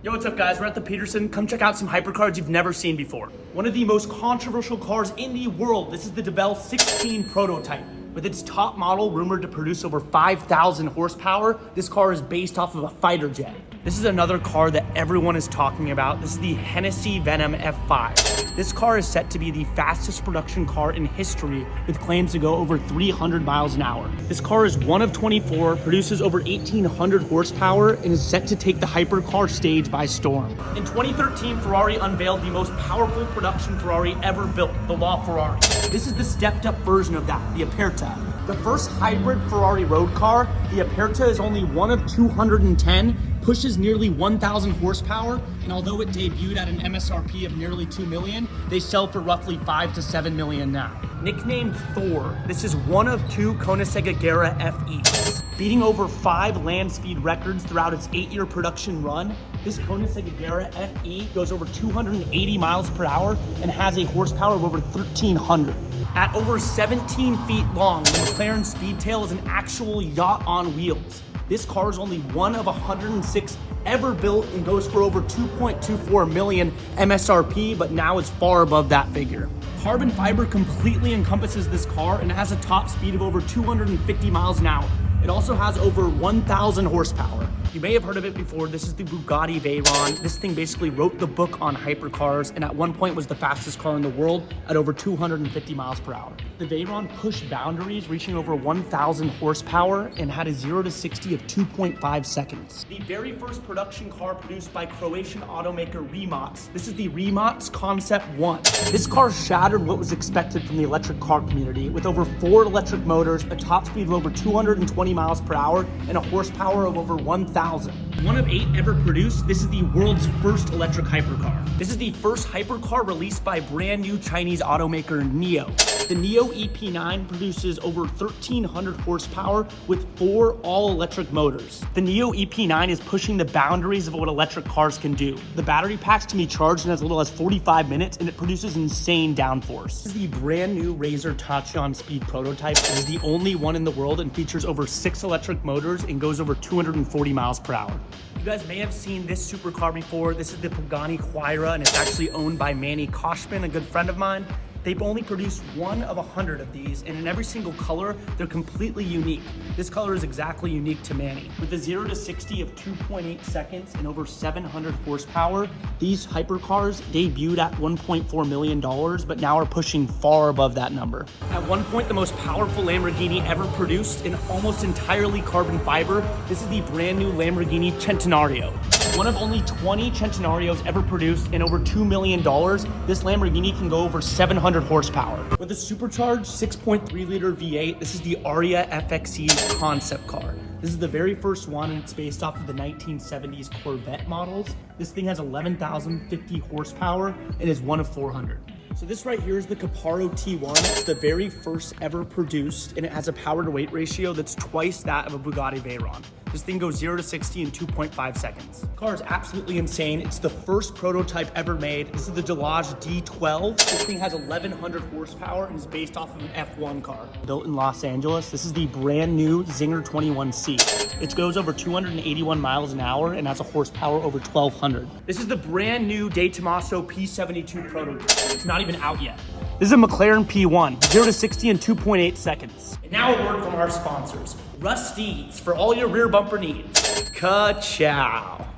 Yo, what's up guys? We're at the Peterson. Come check out some hypercars you've never seen before. One of the most controversial cars in the world. This is the Devel 16 prototype. With its top model rumored to produce over 5,000 horsepower, this car is based off of a fighter jet. This is another car that everyone is talking about. This is the Hennessey Venom F5. This car is set to be the fastest production car in history with claims to go over 300 miles an hour. This car is one of 24, produces over 1,800 horsepower, and is set to take the hypercar stage by storm. In 2013, Ferrari unveiled the most powerful production Ferrari ever built, the LaFerrari. This is the stepped up version of that, the Aperta. The first hybrid Ferrari road car, the Aperta is only one of 210, pushes nearly 1,000 horsepower, and although it debuted at an MSRP of nearly 2 million, they sell for roughly 5 to 7 million now. Nicknamed Thor, this is one of 2 Koenigsegg Agera FEs. Beating over 5 land speed records throughout its 8-year production run, this Koenigsegg Agera FE goes over 280 miles per hour and has a horsepower of over 1,300. At over 17 feet long, the Mclaren Speedtail is an actual yacht on wheels. This car is only one of 106 ever built and goes for over 2.24 million MSRP, but now it's far above that figure. Carbon fiber completely encompasses this car and it has a top speed of over 250 miles an hour. It also has over 1,000 horsepower. You may have heard of it before. This is the Bugatti Veyron. This thing basically wrote the book on hypercars and at one point was the fastest car in the world at over 250 miles per hour. The Veyron pushed boundaries, reaching over 1,000 horsepower and had a 0 to 60 of 2.5 seconds. The very first production car produced by Croatian automaker Rimac. This is the Rimac Concept 1. This car shattered what was expected from the electric car community with over 4 electric motors, a top speed of over 220 miles per hour, and a horsepower of over 1,000. One of 8 ever produced, this is the world's first electric hypercar. This is the first hypercar released by brand new Chinese automaker NIO. The NIO EP9 produces over 1,300 horsepower with 4 all-electric motors. The NIO EP9 is pushing the boundaries of what electric cars can do. The battery packs can be charged in as little as 45 minutes and it produces insane downforce. This is the brand new Razor Tachyon Speed prototype. It is the only one in the world and features over 6 electric motors and goes over 240 miles per hour. You guys may have seen this supercar before. This is the Pagani Cuyra and it's actually owned by Manny Koshman, a good friend of mine. They've only produced 1 of 100 of these, and in every single color, they're completely unique. This color is exactly unique to Manny. With a 0 to 60 of 2.8 seconds and over 700 horsepower, these hypercars debuted at $1.4 million, but now are pushing far above that number. At one point, the most powerful Lamborghini ever produced in almost entirely carbon fiber, this is the brand new Lamborghini Centenario. One of only 20 Centenarios ever produced and over $2 million, this Lamborghini can go over 700 horsepower. With a supercharged 6.3 liter V8, this is the Aria FXE concept car. This is the very first one and it's based off of the 1970s Corvette models. This thing has 11,050 horsepower and is one of 400. So this right here is the Caparo T1. It's the very first ever produced and it has a power to weight ratio that's twice that of a Bugatti Veyron. This thing goes 0 to 60 in 2.5 seconds. The car is absolutely insane. It's the first prototype ever made. This is the Delage D12. This thing has 1,100 horsepower and is based off of an F1 car. Built in Los Angeles, this is the brand new Zinger 21C. It goes over 281 miles an hour and has a horsepower over 1,200. This is the brand new De Tomaso P72 prototype. It's not even out yet. This is a Mclaren P1, 0 to 60 in 2.8 seconds. And now a word from our sponsors. Rusty's for all your rear bumper needs. Ka-chow.